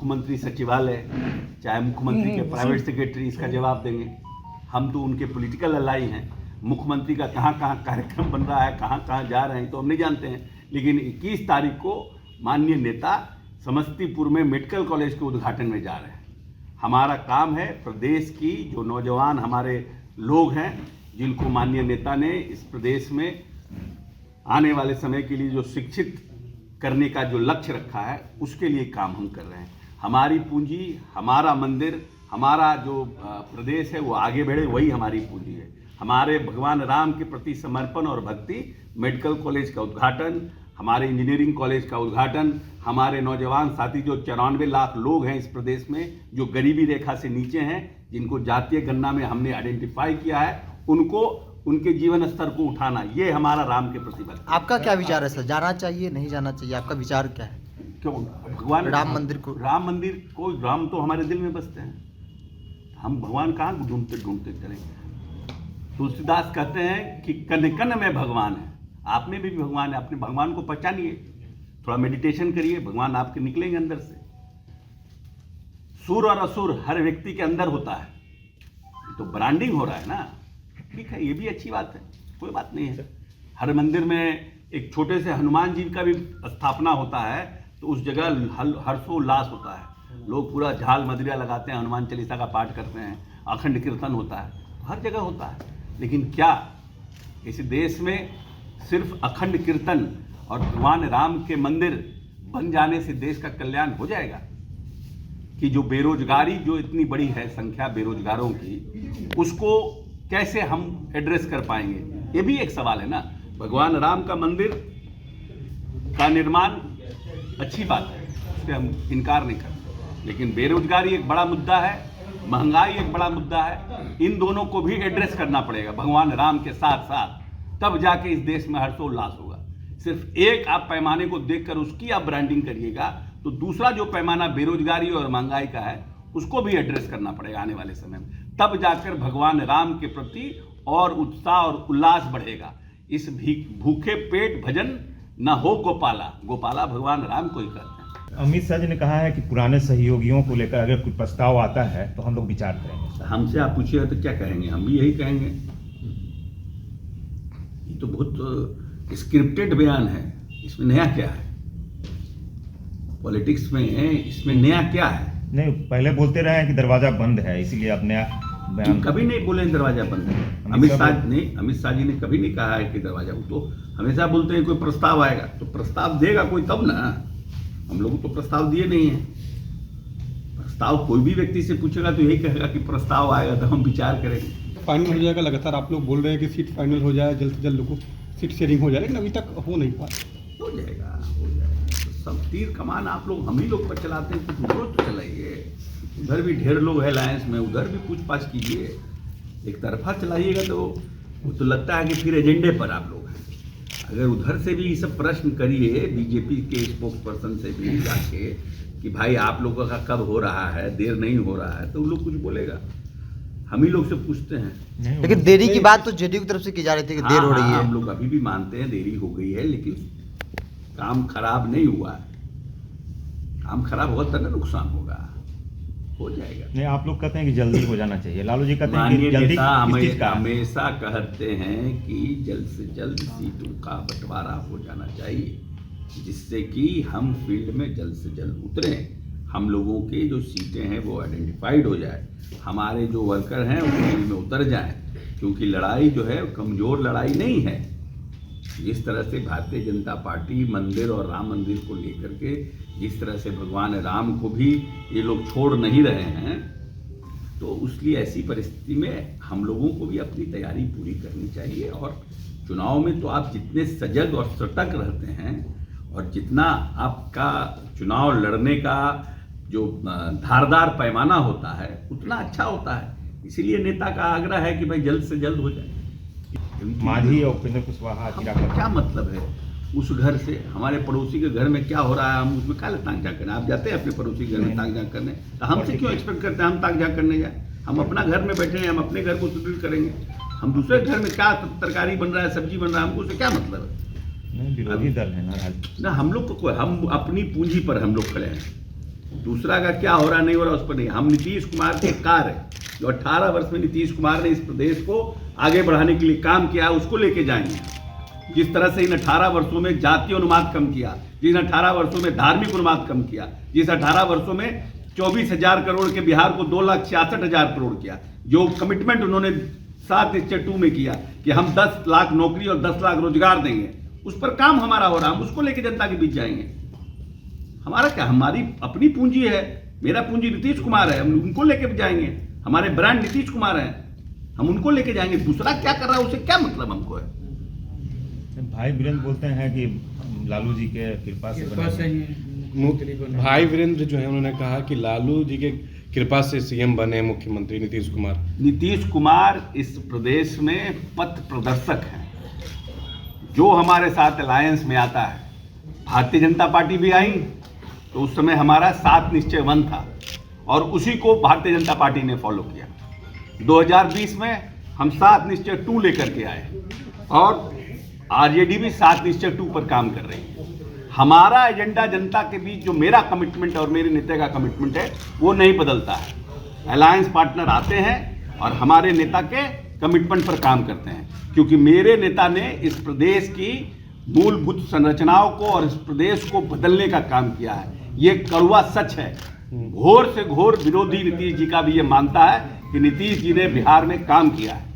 मुख्यमंत्री सचिवालय, चाहे मुख्यमंत्री के प्राइवेट सेक्रेटरी इसका जवाब देंगे। हम तो उनके पॉलिटिकल अलाई हैं। मुख्यमंत्री का कहाँ कहाँ कार्यक्रम बन रहा है, कहाँ कहाँ जा रहे हैं तो हम नहीं जानते हैं। लेकिन 21 तारीख को माननीय नेता समस्तीपुर में मेडिकल कॉलेज के उद्घाटन में जा रहे हैं। हमारा काम है प्रदेश की जो नौजवान हमारे लोग हैं, जिनको माननीय नेता ने इस प्रदेश में आने वाले समय के लिए जो शिक्षित करने का जो लक्ष्य रखा है, उसके लिए काम हम कर रहे हैं। हमारी पूंजी, हमारा मंदिर, हमारा जो प्रदेश है वो आगे बढ़े, वही हमारी पूंजी है। हमारे भगवान राम के प्रति समर्पण और भक्ति, मेडिकल कॉलेज का उद्घाटन, हमारे इंजीनियरिंग कॉलेज का उद्घाटन, हमारे नौजवान साथी जो 94 लाख लोग हैं इस प्रदेश में, जो गरीबी रेखा से नीचे हैं, जिनको जातीय गणना में हमने आइडेंटिफाई किया है, उनको उनके जीवन स्तर को उठाना, ये हमारा राम के प्रति भक्ति। आपका क्या विचार है सर, जाना चाहिए नहीं जाना चाहिए, आपका विचार क्या है? क्यों भगवान राम मंदिर को राम तो हमारे दिल में बसते हैं। हम भगवान कहाँ ढूंढते ढूंढते चलेंगे? तुलसीदास कहते हैं कि कण कण में भगवान है। आप में भी भगवान है, अपने भगवान को पहचानिए, थोड़ा मेडिटेशन करिए, भगवान आपके निकलेंगे अंदर से। सुर और असुर हर व्यक्ति के अंदर होता है। तो ब्रांडिंग हो रहा है ना, ठीक है, ये भी अच्छी बात है, कोई बात नहीं है। हर मंदिर में एक छोटे से हनुमान जी का भी स्थापना होता है तो उस जगह हर्षोल्लास होता है। लोग पूरा झाल मदिरा लगाते हैं, हनुमान चालीसा का पाठ करते हैं, अखंड कीर्तन होता है, हर जगह होता है। लेकिन क्या इस देश में सिर्फ अखंड कीर्तन और भगवान राम के मंदिर बन जाने से देश का कल्याण हो जाएगा? कि जो बेरोजगारी जो इतनी बड़ी है संख्या बेरोजगारों की, उसको कैसे हम एड्रेस कर पाएंगे? ये भी एक सवाल है ना। भगवान राम का मंदिर का निर्माण अच्छी बात है, उससे हम इनकार नहीं करते, लेकिन बेरोजगारी एक बड़ा मुद्दा है, महंगाई एक बड़ा मुद्दा है। इन दोनों को भी एड्रेस करना पड़ेगा भगवान राम के साथ साथ, तब जाके इस देश में हर्षोल्लास होगा। सिर्फ एक आप पैमाने को देखकर उसकी आप ब्रांडिंग करिएगा तो दूसरा जो पैमाना बेरोजगारी और महंगाई का है उसको भी एड्रेस करना पड़ेगा आने वाले समय में, तब जाकर भगवान राम के प्रति और उत्साह और उल्लास बढ़ेगा। इस भूखे पेट भजन न हो गोपाला, गोपाला भगवान राम को ही कहते हैं। अमित शाह जी ने कहा है कि पुराने सहयोगियों को लेकर अगर कोई प्रस्ताव आता है तो हम लोग विचार करेंगे। हमसे आप पूछिएगा तो क्या कहेंगे? हम भी यही कहेंगे। ये तो बहुत स्क्रिप्टेड बयान है, इसमें नया क्या है? पॉलिटिक्स में इसमें नया क्या है? नहीं, पहले बोलते रहे हैं कि दरवाजा बंद है, इसीलिए अब नया बयान। कभी नहीं बोले दरवाजा बंद है। अमित शाह जी ने कभी नहीं कहा है कि दरवाजा, वो तो हमेशा बोलते हैं कोई प्रस्ताव आएगा तो प्रस्ताव देगा कोई तब ना। हम लोग तो प्रस्ताव दिए नहीं है। प्रस्ताव कोई भी व्यक्ति से पूछेगा तो यही कहेगा कि प्रस्ताव आएगा तो हम विचार करेंगे। फाइनल हो जाएगा, लगातार आप लोग बोल रहे हैं कि सीट फाइनल हो जाए, जल्द से जल्द लोगों सीट शेयरिंग हो जाए, लेकिन अभी तक हो नहीं पाया। हो जाएगा तो सब तीर कमान आप लोग हम ही लोग पर चलाते हैं, कुछ रोज तो चलाइए। उधर भी ढेर लोग है अलायंस में, उधर भी पूछपाछ कीजिए। एक तरफा चलाइएगा तो वो तो लगता है कि फिर एजेंडे पर आप लोग हैं। अगर उधर से भी सब प्रश्न करिए बीजेपी के स्पोक्स पर्सन से भी जाके कि भाई आप लोगों का कब हो रहा है, देर नहीं हो रहा है, तो वो लोग कुछ बोलेगा। हम ही लोग से पूछते हैं। लेकिन देरी की बात तो जेडीयू की तरफ से की जा रही थी कि देर हो रही है। हम लोग अभी भी मानते हैं देरी हो गई है, लेकिन काम खराब नहीं हुआ है। काम खराब होगा तो ना नुकसान होगा, हो जाएगा। नहीं, आप लोग कहते हैं कि जल्दी हो जाना चाहिए, लालू जी कहते हैं कि माननीय जल्दी नेता किस चीज का? हमेशा कहते हैं कि जल्द से जल्द सीटों का बंटवारा हो जाना चाहिए, जिससे कि हम फील्ड में जल्द से जल्द उतरें, हम लोगों के जो सीटें हैं वो आइडेंटिफाइड हो जाए, हमारे जो वर्कर हैं वो फील्ड में उतर जाएं, क्योंकि लड़ाई जो है कमज़ोर लड़ाई नहीं है। जिस तरह से भारतीय जनता पार्टी मंदिर और राम मंदिर को लेकर के जिस तरह से भगवान राम को भी ये लोग छोड़ नहीं रहे हैं, तो इसलिए ऐसी परिस्थिति में हम लोगों को भी अपनी तैयारी पूरी करनी चाहिए। और चुनाव में तो आप जितने सजग और सतर्क रहते हैं और जितना आपका चुनाव लड़ने का जो धारदार पैमाना होता है उतना अच्छा होता है। इसीलिए नेता का आग्रह है कि भाई जल्द से जल्द हो जाए। मांझी और उपेंद्र कुशवाहा क्या मतलब है? उस घर से हमारे पड़ोसी के घर में क्या हो रहा है, हम उसमें क्या ताक झाँक करने? आप जाते हैं अपने पड़ोसी के घर में ताक झाँक करने, तो हमसे क्यों एक्सपेक्ट करते हैं हम ताक झाँक करने जाए? हम अपना घर में बैठे हैं, हम अपने घर को सुदृढ़ करेंगे। हम दूसरे घर में क्या तरकारी बन रहा है, सब्जी बन रहा है, हमको उससे क्या मतलब है? विरोधी दल है ना हम लोग को हम अपनी पूंजी पर हम लोग खड़े हैं। दूसरा का क्या हो रहा नहीं हो रहा उस पर नहीं, हम नीतीश कुमार के कार है। जो 18 वर्ष में नीतीश कुमार ने इस प्रदेश को आगे बढ़ाने के लिए काम किया है उसको लेके जाएंगे। जिस तरह से इन 18 वर्षों में जातीय अनुपात कम किया, जिस 18 वर्षों में धार्मिक अनुपात कम किया, जिस 18 वर्षों में 24,000 करोड़ के बिहार को 2,66,000 करोड़ किया, जो कमिटमेंट उन्होंने 7/2 में किया कि हम 10 लाख नौकरी और 10 लाख रोजगार देंगे, उस पर काम हमारा हो रहा, हम उसको लेके जनता के बीच जाएंगे। हमारा क्या, हमारी अपनी पूंजी है, मेरा पूंजी नीतीश कुमार है, हम उनको लेके जाएंगे। हमारे ब्रांड नीतीश कुमार है, हम उनको लेके जाएंगे। दूसरा क्या कर रहा है उससे क्या मतलब हमको है। भाई वीरेंद्र बोलते हैं कि लालू जी के कृपा से भाई वीरेंद्र जो है उन्होंने कहा कि लालू जी के कृपा से सीएम बने मुख्यमंत्री नीतीश कुमार। नीतीश कुमार इस प्रदेश में पथ प्रदर्शक हैं। जो हमारे साथ अलायंस में आता है, भारतीय जनता पार्टी भी आई तो उस समय हमारा 7 निश्चय 1 था और उसी को भारतीय जनता पार्टी ने फॉलो किया। 2020 में हम 7 निश्चय 2 लेकर के आए और आरजेडी भी 7 निश्चय 2 पर काम कर रही है। हमारा एजेंडा जनता के बीच जो मेरा कमिटमेंट और मेरे नेता का कमिटमेंट है वो नहीं बदलता है। अलायंस पार्टनर आते हैं और हमारे नेता के कमिटमेंट पर काम करते हैं, क्योंकि मेरे नेता ने इस प्रदेश की मूलभूत संरचनाओं को और इस प्रदेश को बदलने का काम किया है। ये कड़वा सच है। घोर से घोर विरोधी नीतीश जी का भी ये मानता है कि नीतीश जी ने बिहार में काम किया है।